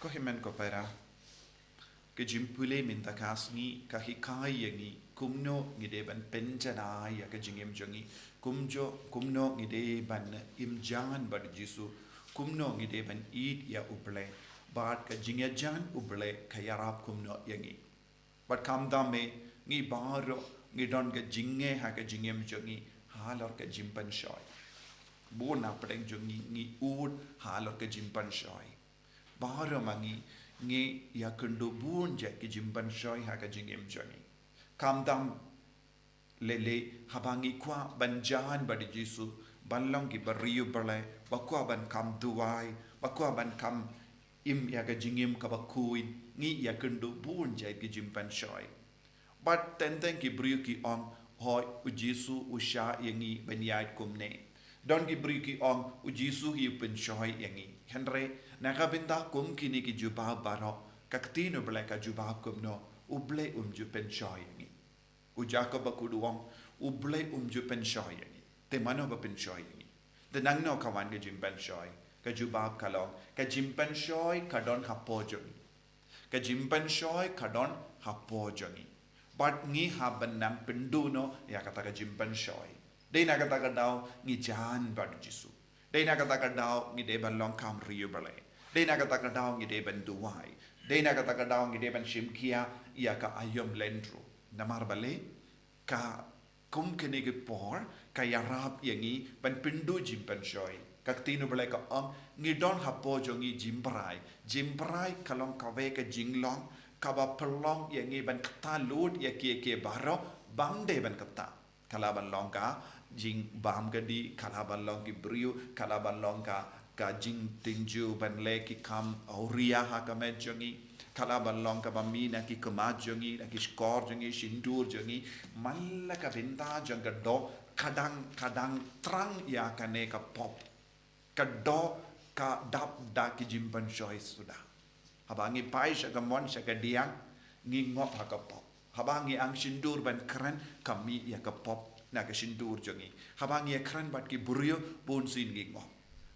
Kohimen ko pera ke jimpule minta kasngi kahikai yangi kumno ngideban penjanai ya ke jingim jongi kumno ngideban imjan bad jisu kumno ngideban id ya uble bad ka jingyajan uble kayarap kumno yangi bad kamdame ngi baro ngi don ke jinge ha ke jingim jongi halor ke jimpan shoy bona pedeng jongi ngi ud halor ke jimpan shoy baro mangi ngi ya kendo bun je ki jimban shoy ha ka jingem joni kamdam lele habangi kwa banjan badi jisu balong ki bariu bale bakwa ban kam duai bakwa ban kam im ya ka jingem ka bakuin ngi ya kendo bun je ki jimban shoy but tenten ki briu ki on hoy u jisu u sha yangi banyai kumne don ki briu ki on u jisu hi pen shoy yangi henre nakabinda kum kini ki jubah baro kaktino bele ka jubah kum no uble ju pen shoy ni u jacob kuduong uble ju pen shoy ni te mano ba pen shoy ni de nang no kawan ke jim pen shoy ka jubah kalong ka jim pen shoy ka don hapo joni ka jim pen shoy ka don hapo joni but ngi haban nang pendu no ya kata ka jim pen shoy de na kata ka daw ngi jan bad jisu de na kata ka daw ngi de ban long kam riu bale de na kata ka daw ngi de ban duwai de na kata ka daw ngi de ban shimkia ya ka ayom lendro namar bale ka kum kene ke por ka yarap yangi ban pindu jim pan shoy ka tinu bale ka ngi don hapo jongi jimbrai kalong ka ve ka jinglong ka ba pelong yangi ban kata lud ya ke baro bang de ban kata kala ban long ka jing bam gadi kala ban long ki brio kala ban long ka jing tinju ban le ki kam auria ha ka me jongi kala ban long ka bamina ki kama jongi ki skor jongi sindur jongi malla ka benta jong do kadang trang ya ka ne ka pop ka do ka dap da ki jimpan shoy sudah habangi pai sha ka mon sha ka diang ngi ngop ha ka pop habangi ang sindur ban kran kami ya ka pop na ka sindur jongi habangi kran bat ki burio bon sin ngi ngop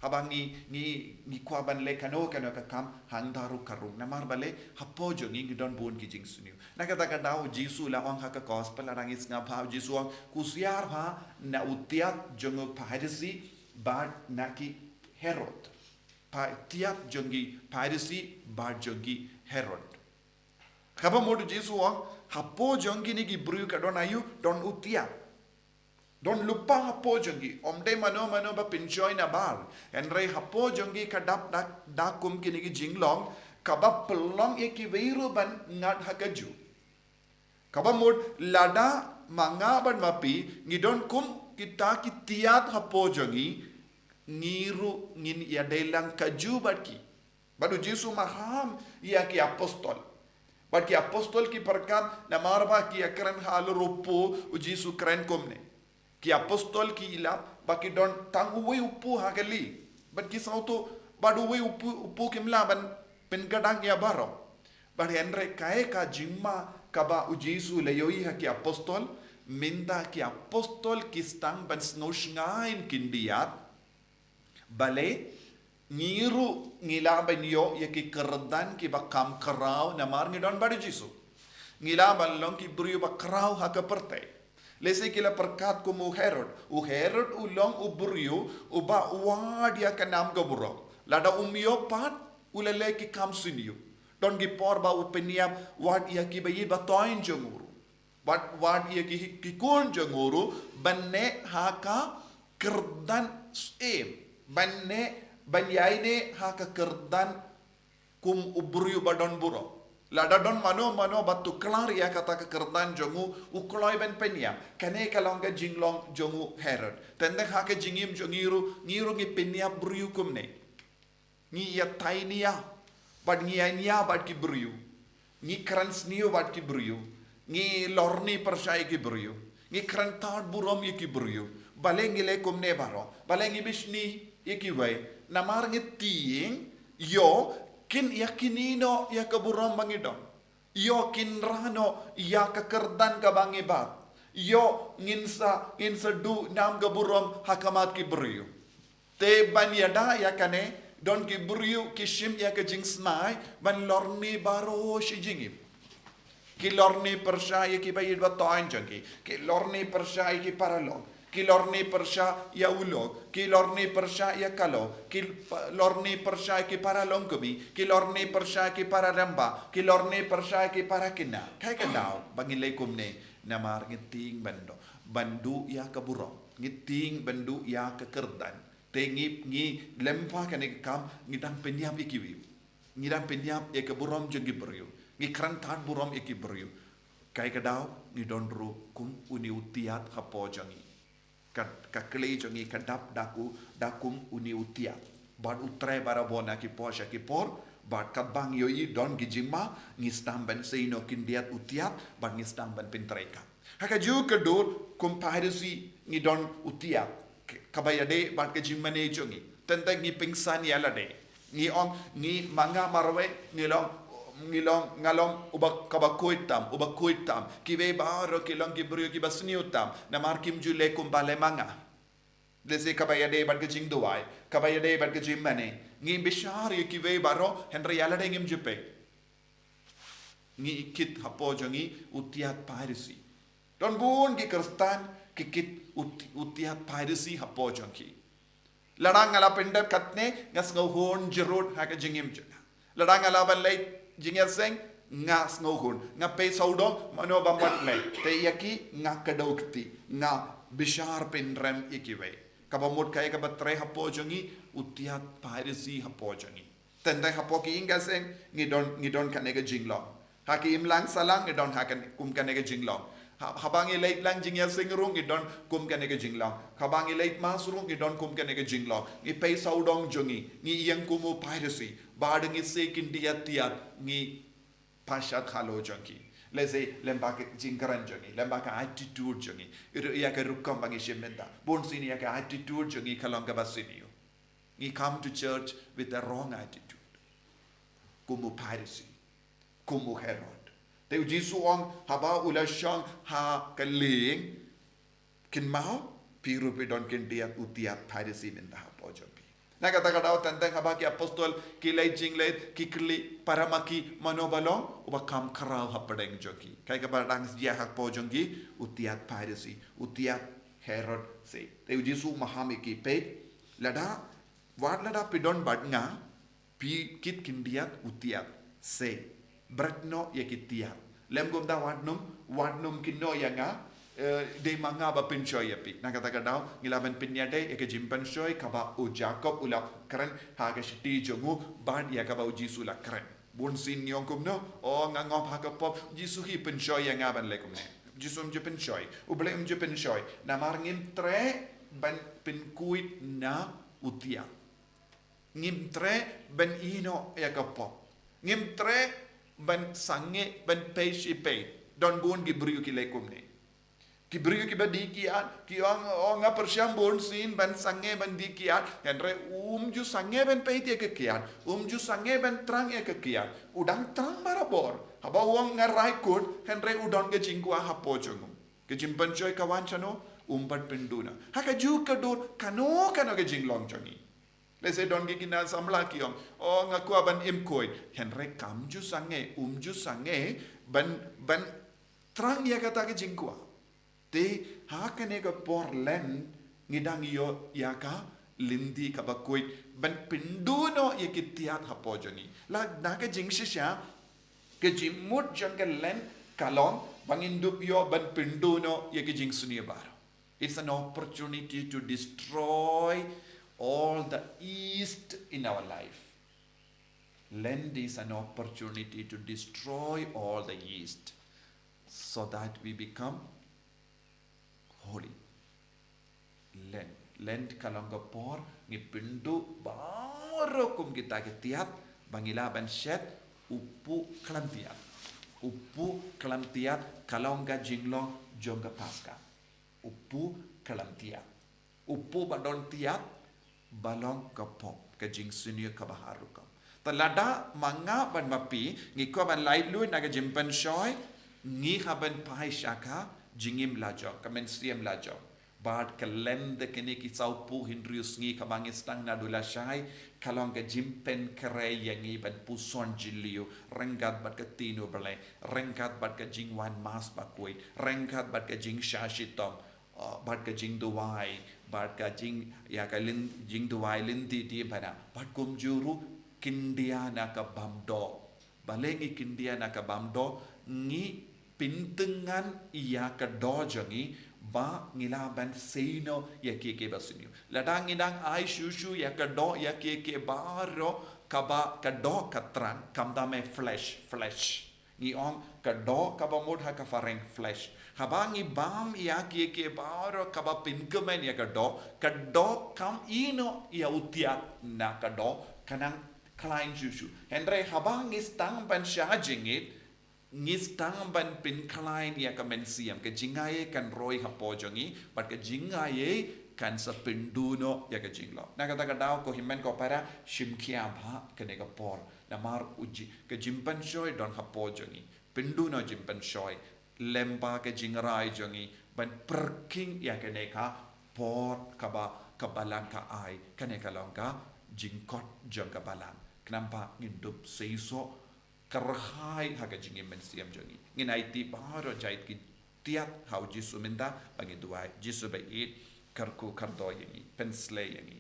habangi ngi kwa ban le kano ka kam hang daru karung namar bale hapo jongi ngi don bon ki jing suniu na kata ka daw jisu la ong ha ka gospel arang is nga phau jisu ong kusiar ha na utiat jongo phaidisi bad na ki herod pa tiat jongi phaidisi bad jongi herod kaba modu jisu ong hapo jongi ni ki bru ka don ayu don utiat don lupa hapo jongi omde mano ba pinjoy na bar enre hapo jongi kadap da kum kini ki jinglong kabab pelong ye ki veiru ban ngat hakaju kabamud lada manga ban mapi ngidon kum kita ki tiat hapo jongi ngiru ngin ya delang kaju barki badu jisu maham ya ki apostol barki apostol ki perkam na marba ki akran halu rupu jisu kren komne ki apostol ki ila baki don tang uwe upu hagali but ki sauto badu uwe upu kimla ban pen kadang ya baro but henre kae ka jimma kaba ujisu leyoi ha ki apostol minda ki apostol ki stang ban snusngain kindiat bale ngiru ngila ban yo ya ki kerdan ki bakam kerau namar ngidon badu jisu ngila ban long ki brio bakrau ha ka perte lese kila perkat ko mu Herod ulong uburiu uba wad ya kanam gaburo lada umio pat ulele ki kam siniu don gi por ba upeniam wad ya ki bayi batoin janguru wad ya ki kon janguru banne haka kerdan em banne banyaine haka kerdan kum uburiu badon buro lada don mano batu klar ya kata ke kerdan jongu ukloi ben penya kane kalonga jinglong jongu Herod tende hake jingim jongiru ngi penya briu kumne ngi ya tainia bad ngi ania bad ki briu ngi krans niu bad ki briu ngi lorni persai ki briu ngi krantar burom ye ki briu balengi le kumne baro balengi bisni ye ki wai namar ngi tiing yo kin yakinino ya kaburam bangidon yo kinrano ya kakerdan ka bangibat yo nginsa du nam kaburam hakamat ki beriu te banyada ya kane don ki buriu ki shim ya ke jing smai ban lorni baro shi jingim ki lorni persya ki bayid ba tain jangi ki lorni persya ki paralog ki lorni persya ya ulog ki lorni persya ya kalo ki lorni persya ki paralong kumi ki lorni persya ki paralamba ki lorni persya ki parakina kai kadau bangilay kumne namar ngiting bandu ya kaburo ngiting bandu ya kekerdan tengip ngi lempa kane kam ngidang penyap ikiwi ngidang penyap ya keburom jangi beryu ngi krantan burom ikiberyu kai kadau ngi donru kum uni utiat hapo jangi kakle jangi kadap dakum uni utiat bad utre barabona ki posha ki por bad kabang yoi don gijima ngi stamban seino kindiat utiat bad ngi stamban pintreka haka ju kedur kum piracy ngi don utiat kabayade bad kejimane jangi tentang ngi pingsan yalade ngi on ngi manga marwe ngilong ngalong ubak kabakuitam kiwe baro kilong gibru kibasniutam namar kim jule kumbale manga lese kabayade bad kejing duai kabayade bad kejing mane ngi bishar kiwe baro henry yalade ngim jupe ngi kit hapo jangi utiat piracy don bun ki kristan ki kit utiat piracy hapo jangi ladang ala pendap katne ngas ngohon jerut haka jingim jana ladang ala balai jingat seng ngas ngohun nga pe saudong mano bambat le te yaki nga kadokti nga bishar pinrem ikiwe kabamut kay kabatre hapo jangi utiat piracy hapo jangi tendai hapo ki inga seng ngidon kanega jinglong haki imlang salang ngidon hakan kum kanega jinglong habang ilait lang jingyal singrung ngidon kum kanega jinglong habang ilait masrung ngidon kum kanega jinglong ngi pe saudong jangi ngi yang kumu piracy badeng ise kindiat tiat ngi pashat khalo jangi lese lembak jingkaran jangi lembak attitude jangi ya ka rukam bangi shemenda bon sini ya ka attitude jangi kalong ka basini ngi come to church with the wrong attitude kumu piracy kumu herod te jisu ong haba ulashang ha kaling kin mau piru pedon kindiat utiat piracy menda hapo jangi na kata-kata tentang haba ki apostol ki lay jinglay ki kli paramaki manobalong ubakam karau hapadeng jogi kai ka badang dia hak po jongi utiat piracy utiat herod se te jisu mahami ki pe lada wat lada pidon badnga pi kit kindiat utiat se brakno yakitiat lem gomda wadnum kinno yanga de manga ba pinchoy yapi na kata kadau ngilaban pinyade ek jimpan shoy kaba u jacob ulap kren ha ga shiti jongu ban ya kaba u jisu la kren bun sin nyong kum no o ngangop ha ka pop jisu hi pinchoy yang aban le kum ne jisu mje pinchoy u ble mje pinchoy na mar ngim tre ban pin kuit na utia ngim tre ben ino ya ka pop ngim tre ban sange ban pe shi pe don bun gibriu ki le kum ne kibriu ki badi kiat ki ong nga persyam bon sin ban sange ban di kiat henre ju sange ban pe ti ke kiat ju sange ban trang e ke kiat udang trang marabor haba wong nga rai kut henre udon ke jingwa hapo jongum ke jimpan joy kawan chano umpat penduna haka ju kadur kano ke jinglong jongi lese don ge kina samla ki ong nga kwa ban imkoid henre kam ju sange ban trang ya kata ke jingwa te hakane ka porlen ngidang yo yaka lindi ka bakoit ban pinduno yakitiat hapojoni la naga jingshisha ke jimut jungle len kalong bangindup yo ban pinduno yakijingsuni baro it's an opportunity to destroy all the east in our life lend is an opportunity to destroy all the east so that we become holy lend kalangga por ngi pindu baro kum kita ketiat bangila ban shet upu kelantiat kalangga jinglong jongga paska upu kelantiat upu badon tiat balong kapop ka jing sunya kabaharukam talada manga ban mapi ngi ko ban light lu naga jimpan shoy ngi haban pai shaka jingim lajo kamen siam lajo bad kalende kene ki sau pu hindrius ngi kabang istang na dula shai kalong ke jimpen kere yangi ban puson jiliu rengkat bat ke tinu berle rengkat bat ke jingwan mas bakui rengkat bat ke jing shashitom bat ke jing duwai bat ke jing ya ka lin jing duwai lin di bana bat kum juru kindia na ka bamdo balengi kindia na ka bamdo ngi pintengan ia ka dojangi ba ngilaban sino ya ke basinyo ladang ngidang ai shushu ya ka do ya ke baro kaba ka do katran kamdame flesh ngi ong ka do kaba mod ha ka fareng flesh habangi bam ya ke baro kaba pinkemen ya ka do kam ino ya utiat na ka do kanang klein shushu endre habangi stang ban shajingit ngis tang ban pin klein ya ka mensiam ke jingaye kan roi hapojongi but ke jingaye kan sa pinduno ya ka jinglo na kata daw ko himen ko para shimkia bha kene ka por na mar uji ke jimpan shoy don hapojongi pinduno jimpan shoy lemba ke jingrai jongi ban perking ya kene ka por kaba kabalangka ai kene ka longka jingkot jong kabalang kenapa ngidup seiso kerhai haga jingim mensiam jongi nginai ti baro jait ki tiat hau jisu minta bagi duai jisu bai karku kardo yangi pensle yangi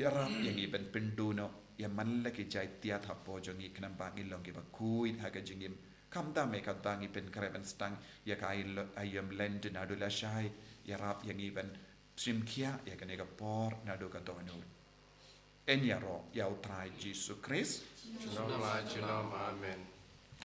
yaram yangi ben penduno ya manla ki jait tiat hapo jongi kenam bagi longi ba kuit haga jingim kamda me kadangi pen karaben stang ya kai ayam lend nadula shai yarap yangi ben simkia ya kanega por nadu ka dono en yaro ya utrai jisu Christ Amen.